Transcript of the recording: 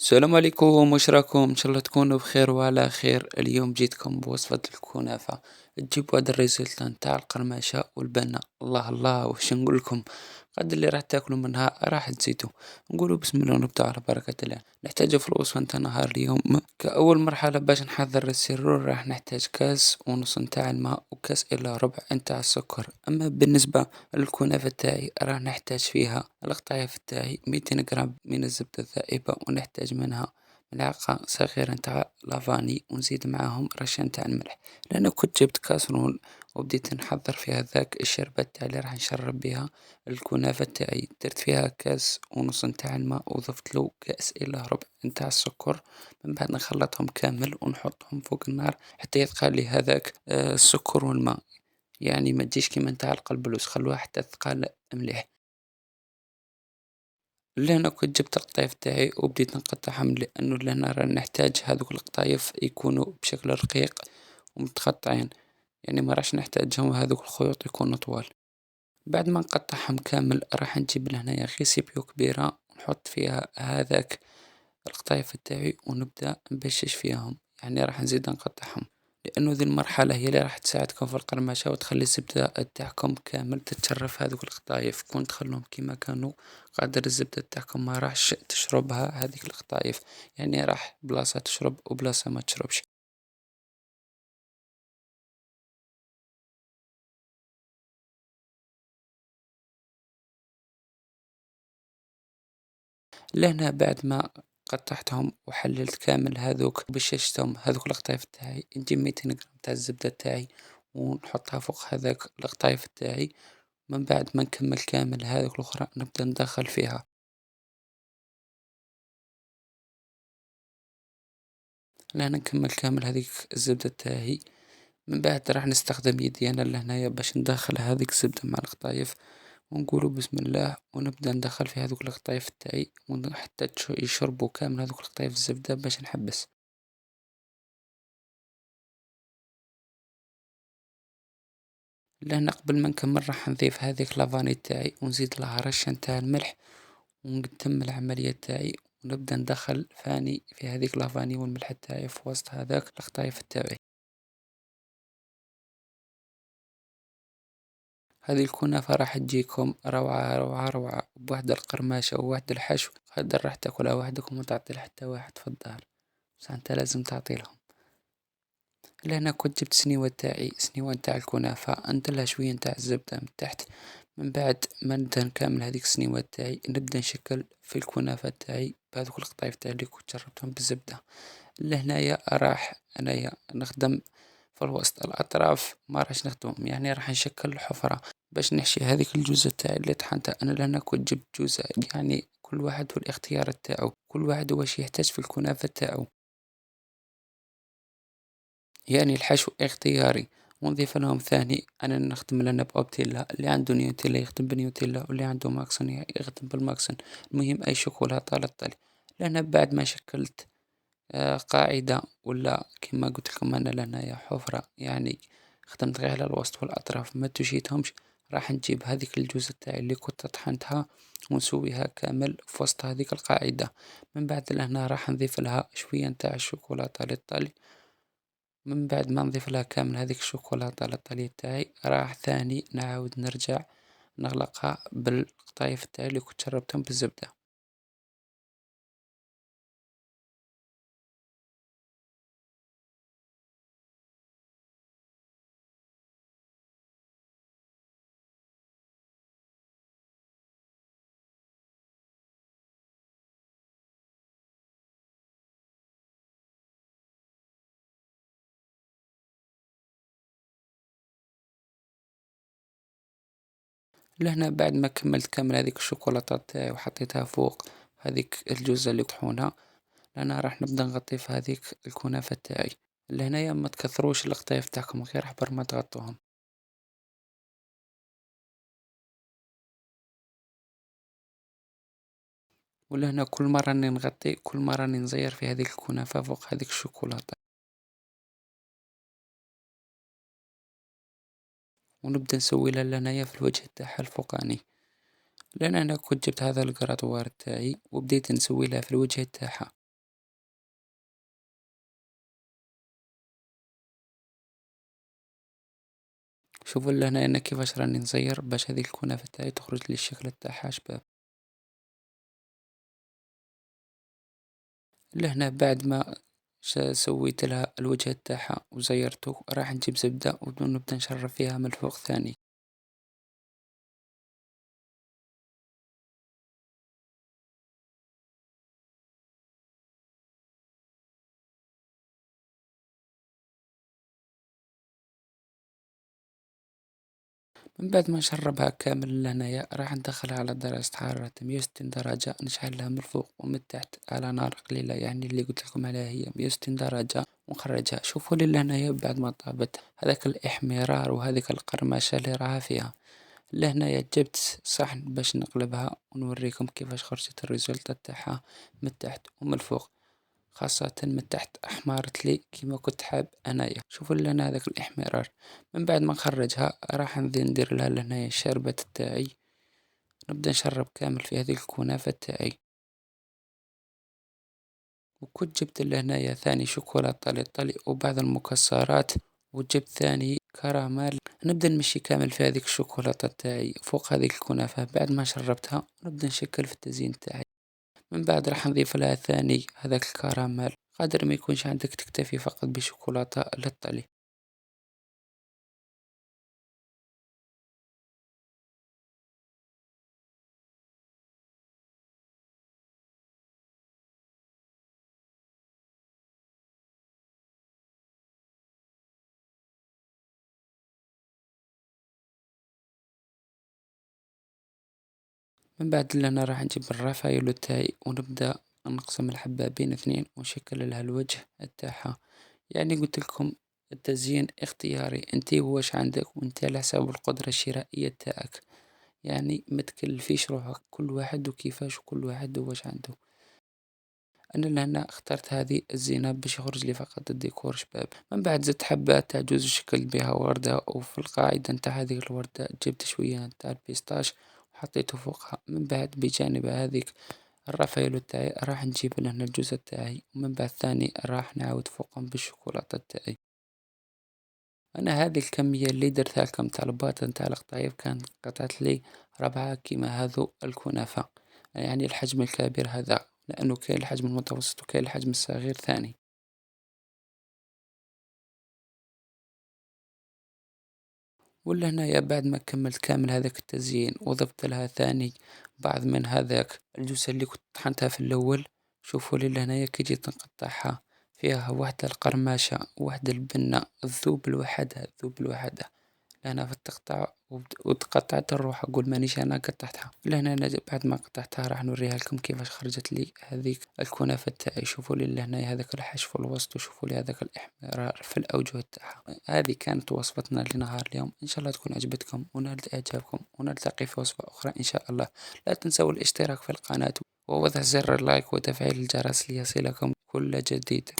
السلام عليكم، واش راكم؟ ان شاء الله تكونوا بخير وعلى خير. اليوم جيتكم بوصفة الكنافة. تجيب هذا الريزلت نتاع القرمشة والبنة، الله الله واش نقول لكم. قد اللي راح تاكلوا منها راح تزيدوا. نقولوا بسم الله ونبدأ على بركة الله. نحتاج في الوصفة نتاع نهار اليوم كأول مرحلة باش نحضر السرور راح نحتاج كاس ونص نتاع الماء وكاس إلا ربع نتاع السكر. أما بالنسبة الكنافة تاعي راح نحتاج فيها القطايف تاعي 200 غرام من الزبدة الذائبة، ونحتاج منها ملعقة صغيرة نتاع لافاني، ونزيد معاهم رشة نتاع الملح. لأن كنت جبت كاسرون وبديت نحضر فيها ذاك الشربات تاعي اللي راح نشرب بها الكنافة تاعي. درت فيها كاس ونص نتاع الماء وضفت له كاس إلا ربع نتاع السكر. من بعد نخلطهم كامل ونحطهم فوق النار حتى يتقالي هذاك السكر والماء. يعني ما تجيش كيما نتاع القلبلوس، خلوها حتى تقال مليح. لهنا كنت جبت القطايف تاعي وبديت نقطعهم، لأنه لهنا رانا نحتاج هذوك القطايف يكونوا بشكل رقيق ومتقطعين. يعني ما راح نحتاجهم هذوك الخيوط يكونوا طوال. بعد ما نقطعهم كامل راح نجيب لهنايا غيسيبيو كبيرة ونحط فيها هذاك القطايف تاعي ونبدأ نبشش فيهم. يعني راح نزيد نقطعهم، لأنه ذي المرحلة هي اللي راح تساعدكم في القرمشة وتخلي الزبدة تاعكم كامل تتشرف هذوك القطايف. كون تخلوهم كيما كانوا قادر الزبدة تاعكم ما راحش تشربها هذيك القطايف. يعني راح بلاصة تشرب وبلاصة ما تشربش. لهنا بعد ما قطعتهم وحللت كامل هذوك بششتهم هذوك القطايف تاعي، نجيب 200 غرام تاع الزبدة تاعي ونحطها فوق هذاك القطايف تاعي. من بعد ما نكمل كامل هذوك الأخرى نبدأ ندخل فيها. لهنا نكمل كامل هذيك الزبدة تاعي. من بعد راح نستخدم يدي أنا لهنايا باش ندخل هذيك الزبدة مع القطايف، ونقولوا بسم الله ونبدأ ندخل في هذوك القطايف تاعي حتى يشربوا كامل هذوك القطايف الزبدة باش نحبس. لأن قبل ما نكمل راح نضيف هذيك لافاني تاعي ونزيد لها رشة نتاع الملح، ونتم العملية تاعي ونبدأ ندخل فاني في هذيك لافاني والملح تاعي في وسط هذاك القطايف تاعي. هذه الكنافة راح تجيكم روعة روعة روعة بواحد القرماشة وواحد الحشو. هذا راح تاكلها وحدكم وتعطي لحتى واحد في الدار، بس انت لازم تعطي لهم. لأن كنت جبت سنيوة تاعي، سنيوة تاع الكنافة ندلها شوية تاع الزبدة من تحت. من بعد ما نبدا نكمل هذيك السنيوة تاعي نبدا نشكل في الكنافة تاعي بهذوك القطايف تاعي اللي كنت جربتهم بالزبدة. لهنايا راح انايا نخدم في الوسط، الأطراف ما راح نخدمهم. يعني راح نشكل حفرة باش نحشي هذيك الجوزة تاعي اللي طحنتها أنا. لأن كنت جبت جوزة، يعني كل واحد والاختيار تاعو، كل واحد واش يحتاج في الكنافة تاعو. يعني الحشو اختياري. ونضيف لهم ثاني أنا نخدم لنا بأوبتيلا، اللي عنده نيوتيلا يخدم بنيوتيلا واللي عنده ماكسون يخدم بالماكسون. المهم أي شوكولاتة على الطري. لأن بعد ما شكلت قاعدة ولا كما قلت لكم أنا لهنايا حفرة، يعني خدمت غير على الوسط والأطراف ما تشيتهمش. راح نجيب هذيك الجوزة تاعي اللي كنت طحنتها ونسويها كامل في وسط هذيك القاعدة. من بعد لهنا راح نضيف لها شوية نتاع الشوكولاتة للطلي. من بعد ما نضيف لها كامل هذيك الشوكولاتة للطلي تاعي راح ثاني نعاود نرجع نغلقها بالقطايف تاعي اللي كنت شربتهم بالزبدة. لهنا بعد ما كملت كامل هذيك الشوكولاتة تاعي وحطيتها فوق هذيك الجوزة اللي طحونة، لأنا راح نبدأ نغطي في هذيك الكنافة تاعي. لهنايا ما تكثروش القطايف تاعكم غير حبر ما تغطوهم. ولهنا كل مرة راني نغطي، كل مرة راني نزير في هذيك الكنافة فوق هذيك الشوكولاتة. ونبدأ نسوي لها لهنايا في الوجه تاعها الفوقاني. لأن أنا كنت جبت هذا القراطوار تاعي وبديت نسوي لها في الوجه تاعها. شوفوا لهنا أنا كيفاش راني نزير باش هذيك الكنافة تاعي تخرج لي الشكل تاعها شباب. لهنا بعد ما سويت لها الوجه تاعها وزيرته راح نجيب زبدة ونبدأ نشرب فيها من الفوق ثاني. من بعد ما نشربها كامل لهنايا راح ندخلها على درجة حرارة 160 درجة، نشعلها من الفوق ومن تحت على نار قليلة، يعني اللي قلت لكم عليها هي 160 درجة، ونخرجها. شوفوا لي لهنايا بعد ما طابت هذاك الإحمرار وهذيك القرمشة اللي راها فيها. لهنايا جبت صحن باش نقلبها ونوريكم كيفاش خرجت الريزولت تاعها من تحت ومن الفوق، خاصة من تحت أحمرت لي كيما كنت حاب أنايا. شوفوا لنا هذاك الإحمرار. من بعد ما نخرجها راح ندير لها لهنايا الشربة تاعي، نبدأ نشرب كامل في هذه الكنافة تاعي. وكنت جبت لهنايا ثاني شوكولاتة للطلي وبعض المكسرات، وجبت ثاني كراميل. نبدأ نمشي كامل في هذيك الشوكولاتة تاعي فوق هذيك الكنافة بعد ما شربتها، ونبدأ نشكل في التزيين تاعي. من بعد راح نضيف لها ثاني هذاك الكراميل، قادر ما يكونش عندك تكتفي فقط بشوكولاتة للطلي. من بعد اللي أنا راح نجيب الرافايلو تاعي ونبدأ نقسم الحبة بين اثنين ونشكل لها الوجه تاعها. يعني قلت لكم التزيين اختياري، انتي واش عندك وانت على حساب القدرة الشرائية تاعك، يعني ما تكلفيش روحك، كل واحد وكيفاش وكل واحد واش عنده. انا لهنا اخترت هذه الزينة باش يخرج لي فقط الديكور شباب. من بعد زدت حبة تاع جوز شكلت بها وردة، وفي القاعدة نتاع هذه الوردة جبت شوية نتاع البيستاش وحطيته فوقها. من بعد بجانب هذيك الرافايلو تاعي راح نجيب لهنا الجوز تاعي، ومن بعد ثاني راح نعاود فوقهم بالشوكولاتة تاعي. انا هذه الكمية اللي درتها لكم تاع الباطة نتاع القطايف كانت قطعت لي 4 كيما هذو الكنافة، يعني الحجم الكبير هذا، لأنه كاين الحجم المتوسط وكاين الحجم الصغير ثاني. ولا هنايا بعد ما كملت كامل هذاك التزيين وضفت لها ثاني بعض من هذاك الجوز اللي كنت طحنتها في الأول. شوفوا لي لهنايا كي جيت نقطعها فيها واحدة القرماشة واحدة البنة الذوب لوحدها الذوب لوحدها. أنا في التقطع وتقطعت الروح أقول مانيش أنا قطعتها. لهنا أنا بعد ما قطعتها راح نوريها لكم كيفاش خرجت لي هذيك الكنافة تاعي. شوفوا لي لهنا هذاك الحشو في الوسط، وشوفوا لي هذاك الإحمرار في الأوجه تاعها. هذه كانت وصفتنا لنهار اليوم، إن شاء الله تكون عجبتكم ونالت إعجابكم، ونلتقي في وصفة أخرى إن شاء الله. لا تنسوا الاشتراك في القناة ووضع زر اللايك وتفعيل الجرس ليصلكم كل جديد.